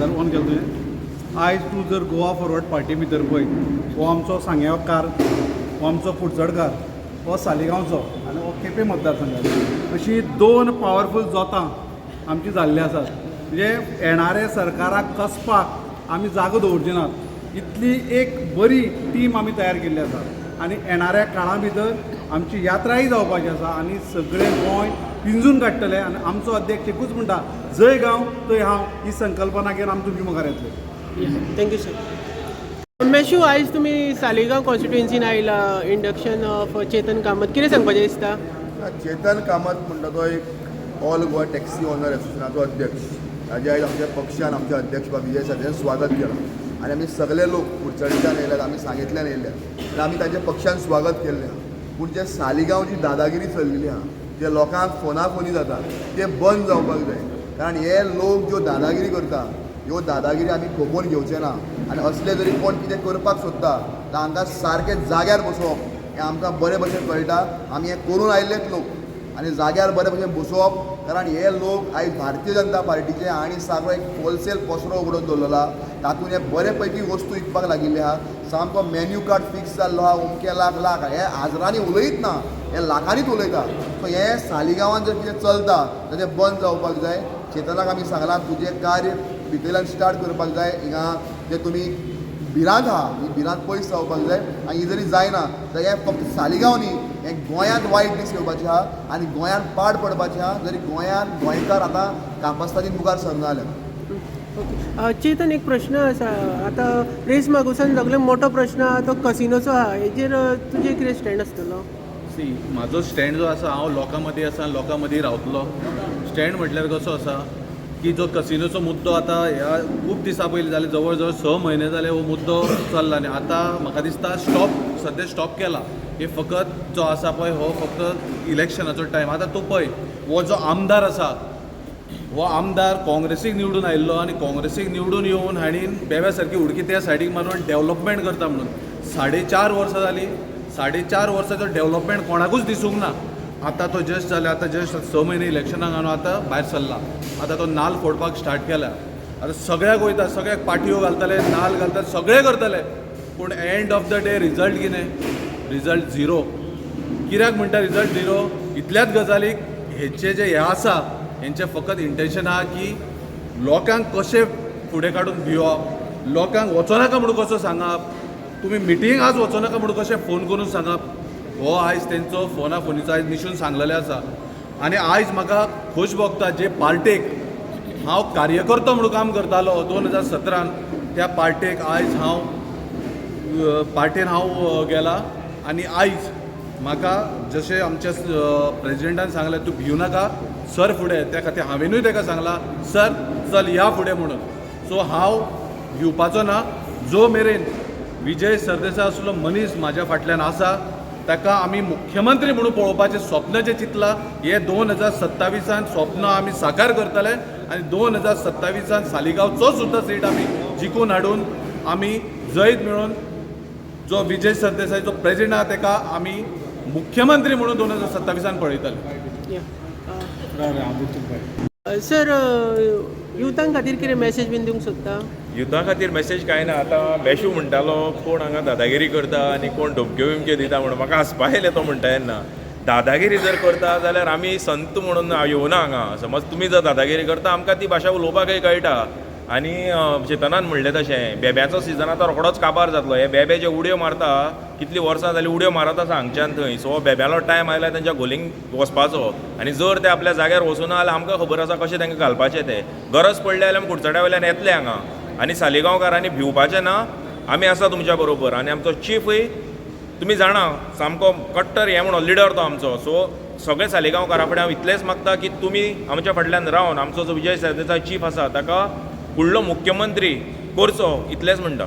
जाल्यार ऑन केलें तुवें. आयज तूं जर गोवा फॉरवर्ड पार्टी भितर पळय, हो आमचो सांगेकार, हो आमचो कुडचडकार, हो सालिगांवचो आनी हो केपें मतदारसंघाचो. अशीं दोन पावरफूल जोतां आमची जाल्लीं आसात. म्हणजे येणाऱ्या सरकाराक कसपाक आमी जागो दवरची नात. इतली एक बरी टीम आमी तयार केल्ली आसा आनी येणाऱ्या काळा भितर आमची यात्राय जावपाची आसा आनी सगळें गोंय पिंजून काडटले. आनी आमचो अध्यक्ष एकूच म्हणटा, जंय गांव थंय हांव, ही संकल्पना घेवन आमी तुमच्या मुखार येतले. Thank you sir. मेशू, आयज तुमी सालिगांव कॉन्स्टिट्युएन्सीन आयला इंडक्शन ऑफ चेतन कामत. कितें सांगपाचें दिसता? चेतन कामत म्हणटा तो एक ऑल गोवा टॅक्सी ओनर एसोसिएशनाचो अध्यक्ष. ताजे आयज आमच्या पक्षान आमचे अध्यक्ष विजय सरदेसायान स्वागत केलां आनी आमी सगळे लोक कुडचड्याच्यान येयल्यात, आमी सांगितल्यान येयल्यात आनी आमी ताजें पक्षान स्वागत केल्लें. पूण जे सालिगांव जी दादागिरी चल्लेली आहा, जे लोकांक फोनी जाता, ते बंद जावपाक जाय. कारण हे लोक ज्यो दादागिरी करता, ह्यो दादागिरी आमी खपोवन घेवचे ना. आनी असले जरी कोण कितें करपाक सोदता जाल्यार हांकां सारके जाग्यार बसोवप हें आमकां बरे भशेन कळटा. आमी हें करून आयिल्लेच लोक आनी जाग्यार बरे भशेन बसोवप. कारण हे लोक आयज भारतीय जनता पार्टीचे आनी सारको एक होलसेल पसरो उगडून दवरलेला. तातूंत हे बरे पैकी वस्तू विकपाक लागिल्ले आहा. सामको मेन्यू कार्ड फिक्स जाल्लो आहा. अमके लाख हे हाजरांनी उलयत ना, हे लाखांनीच उलयता. सो हे सालिगांवान जर कितें चलता जाल्यार तें बंद जावपाक जाय. चेतनाक आमी सांगलां, तुजें कार्य भितरल्यान स्टार्ट करपाक जाय. हिंगा जे तुमी भिरांत आहा, ही भिरांत पयस जावपाक जाय. आनी ही जरी जायना जाल्यार हें फक्त सालिगांव न्ही, हें गोंयांत वायट दीस येवपाचें आहा आनी गोंयांत पाड पडपाचें आहा. जरी गोंयांत गोंयकार आतां कापास्तादीन मुखार सरना जाल्यार. चेतन, एक प्रश्न आसा. आतां रेस मागुसान सगळ्यात मोठो प्रश्न आहा तो कसिनोचो आहा. हेजेर तुजें कितें स्टँड आसतलो? म्हाजो स्टँड जो आसा, हांव लोकां मदीं आसा, लोकां मदीं रावतलो. स्टँड म्हटल्यार कसो आसा की जो कसिनोचो मुद्दो आतां ह्या खूब दिसां पयलीं जाले, जवळ जवळ 6 म्हयने जाले हो मुद्दो चल्ला आनी आतां म्हाका दिसता सद्या स्टॉप केला. हे फकत जो आसा पळय हो फक्त इलेक्शनाचो टायम. आतां तूं पळय, हो जो आमदार आसा, हो आमदार काँग्रेसीक निवडून आयिल्लो आनी काँग्रेसीक निवडून येवन हाणीन बेब्या सारकी उडकी त्या सायडीक मारून डेव्हलपमेंट करता म्हणून 4.5 वर्सां जालीं. 4.5 वर्साचो डेव्हलपमेंट कोणाकूच दिसूंक ना. आतां तो जस्ट जाले, आतां जस्ट 6 म्हयने इलेक्शनाक आनी आतां भायर सरला. आतां तो नाल्ल फोडपाक स्टार्ट केला. आतां सगळ्याक वयता, सगळ्याक पाटयो घालतले, नाल्ल घालतले, सगळे करतले. पूण end of the day result कितें? Result zero. कित्याक म्हणटा रिजल्ट झिरो? इतल्याच गजालीक हेचे जे हे आसा, हेंचें फकत इंटेंशन आहा की लोकांक कशें फुडें काडून भिवप, लोकांक वचो नाका म्हणून कसो सांगप, तुमी मिटींग आज वचो नाका म्हणून कशें फोन करून सांगप. हो आयज तेंचो फोनाफोनीचो आयज निशून सांगलेलें आसा. आनी आयज म्हाका खोश भोगता जे पार्टेक हांव कार्यकर्तो म्हणून काम करतालो 2017, त्या पार्टेक आयज पार्टेन हांव गेला. आनी आयज म्हाका जशें आमच्या प्रेजिडेंटान सांगलें, तूं भिवू नाका, सर फुडें. त्या खातीर हांवेनूय ताका सांगलां, सर चल या फुडें म्हणून. सो हांव भिवपाचो ना. जो मेरेन विजय सरदेसाय असलो मनीस म्हाज्या फाटल्यान आसा, ताका आमी मुख्यमंत्री म्हणून पळोवपाचें स्वप्न जें चिंतलां, हें 2027 स्वप्न आमी साकार करतले. आनी 2027 सालिगांवचो सुद्दां सीट आमी जिखून हाडून आमी जैत मेळोवन जो विजय सरदेसायचो प्रेजिडेंट आहा ताका आमी मुख्यमंत्री म्हणून 2027 पळयतले. सर, युथां खातीर कितें मॅसेज बीन दिवंक सोदता? युथा खातीर मॅसेज कांय ना. आतां बेशू म्हणटालो कोण हांगा दादागिरी करता आनी कोण धमक्यो बिमक्यो दिता म्हणून. म्हाका हांसपा येयलें तो म्हणटा तेन्ना. दादागिरी जर करता जाल्यार आमी संत म्हणून येवना हांगा. समज तुमी जर दादागिरी करता, आमकां ती भाशा उलोवपाकय कळटा. आनी चेतनान म्हणलें तशें, बेब्याचो सिजन आतां रोखडोच काबार जातलो. हे बेबे जे उडयो मारता, कितलीं वर्सां जालीं उडयो मारत आसा हांगच्यान थंय. सो बेब्यालो टायम आयला तेंच्या गोलींक वचपाचो. आनी जर ते आपल्या जाग्यार वचूना जाल्यार आमकां खबर आसा कशें तांकां घालपाचें तें. गरज पडली जाल्यार कुडचड्या वयल्यान येतले हांगा. आनी सालिगांवकारांनी भिवपाचें ना. आमी आसा तुमच्या बरोबर. आनी आमचो चीफय तुमी जाणा सामको कट्टर हें म्हणून लिडर तो आमचो. सो सगळे सालिगांवकारा फुडें हांव इतलेंच मागता की तुमी आमच्या फाटल्यान रावन आमचो जो विजय सरदेसाय चीफ आसा ताका फुडलो मुख्यमंत्री करचो, इतलेंच म्हणटा.